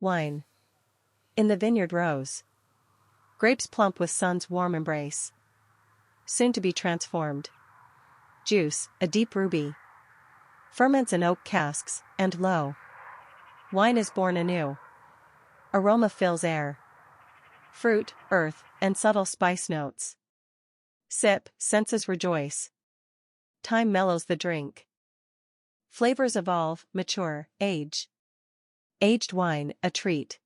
Wine. In the vineyard rose. Grapes plump with sun's warm embrace. Soon to be transformed. Juice, a deep ruby. Ferments in oak casks, and lo, wine is born anew. Aroma fills air. Fruit, earth, and subtle spice notes. Sip, senses rejoice. Time mellows the drink. Flavors evolve, mature, age. Aged wine, a treat.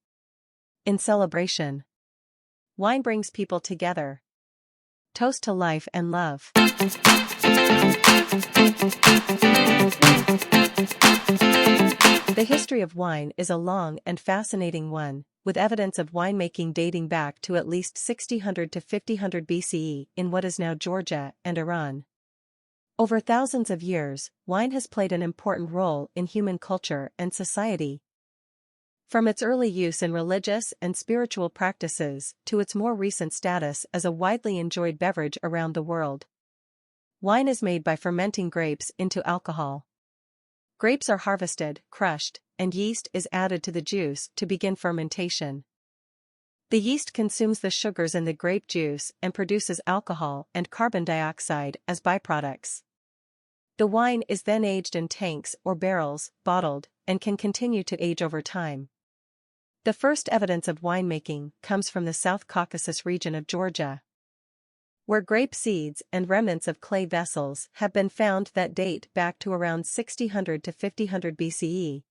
In celebration. Wine brings people together. Toast to life and love. The history of wine is a long and fascinating one, with evidence of winemaking dating back to at least 600 to 500 BCE in what is now Georgia and Iran. Over thousands of years, wine has played an important role in human culture and society. From its early use in religious and spiritual practices to its more recent status as a widely enjoyed beverage around the world. Wine is made by fermenting grapes into alcohol. Grapes are harvested, crushed, and yeast is added to the juice to begin fermentation. The yeast consumes the sugars in the grape juice and produces alcohol and carbon dioxide as byproducts. The wine is then aged in tanks or barrels, bottled, and can continue to age over time. The first evidence of winemaking comes from the South Caucasus region of Georgia, where grape seeds and remnants of clay vessels have been found that date back to around 600 to 500 BCE.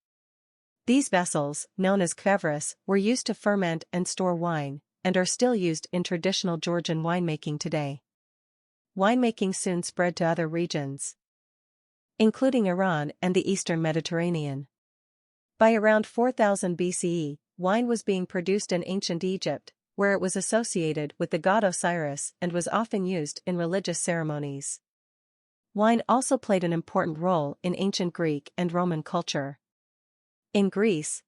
These vessels, known as kvevrus, were used to ferment and store wine, and are still used in traditional Georgian winemaking today. Winemaking soon spread to other regions, including Iran and the Eastern Mediterranean. By around 4000 BCE, wine was being produced in ancient Egypt, where it was associated with the god Osiris and was often used in religious ceremonies. Wine also played an important role in ancient Greek and Roman culture. In Greece,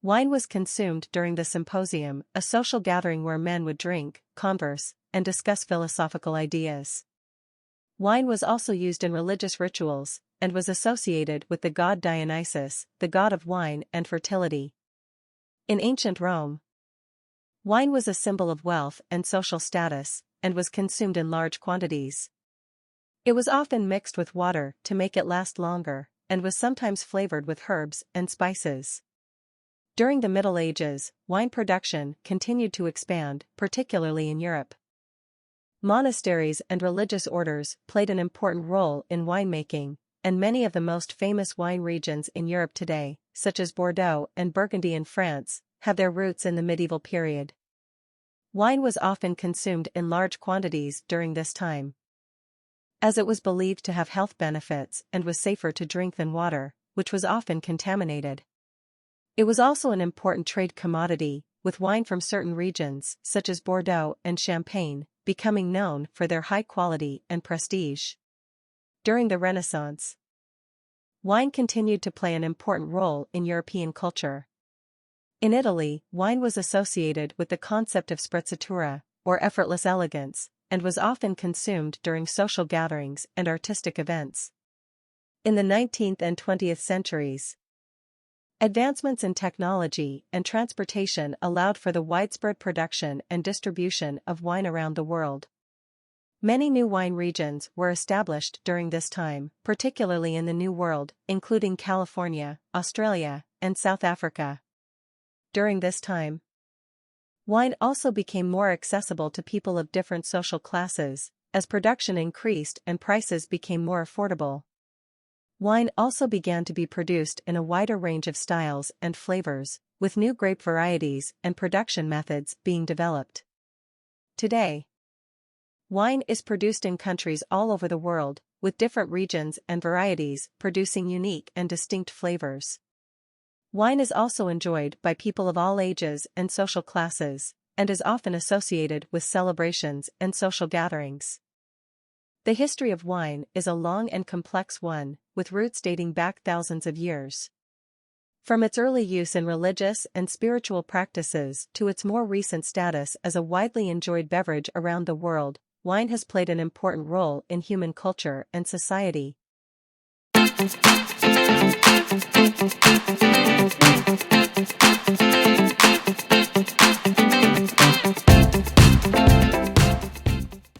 wine was consumed during the symposium, a social gathering where men would drink, converse, and discuss philosophical ideas. Wine was also used in religious rituals, and was associated with the god Dionysus, the god of wine and fertility. In ancient Rome, wine was a symbol of wealth and social status, and was consumed in large quantities. It was often mixed with water to make it last longer, and was sometimes flavored with herbs and spices. During the Middle Ages, wine production continued to expand, particularly in Europe. Monasteries and religious orders played an important role in winemaking, and many of the most famous wine regions in Europe today, such as Bordeaux and Burgundy in France, have their roots in the medieval period. Wine was often consumed in large quantities during this time, as it was believed to have health benefits and was safer to drink than water, which was often contaminated. It was also an important trade commodity, with wine from certain regions, such as Bordeaux and Champagne, becoming known for their high quality and prestige. During the Renaissance, wine continued to play an important role in European culture. In Italy, wine was associated with the concept of sprezzatura, or effortless elegance, and was often consumed during social gatherings and artistic events. In the 19th and 20th centuries, advancements in technology and transportation allowed for the widespread production and distribution of wine around the world. Many new wine regions were established during this time, particularly in the New World, including California, Australia, and South Africa. During this time, wine also became more accessible to people of different social classes, as production increased and prices became more affordable. Wine also began to be produced in a wider range of styles and flavors, with new grape varieties and production methods being developed. Today, wine is produced in countries all over the world, with different regions and varieties producing unique and distinct flavors. Wine is also enjoyed by people of all ages and social classes, and is often associated with celebrations and social gatherings. The history of wine is a long and complex one, with roots dating back thousands of years. From its early use in religious and spiritual practices to its more recent status as a widely enjoyed beverage around the world, wine has played an important role in human culture and society.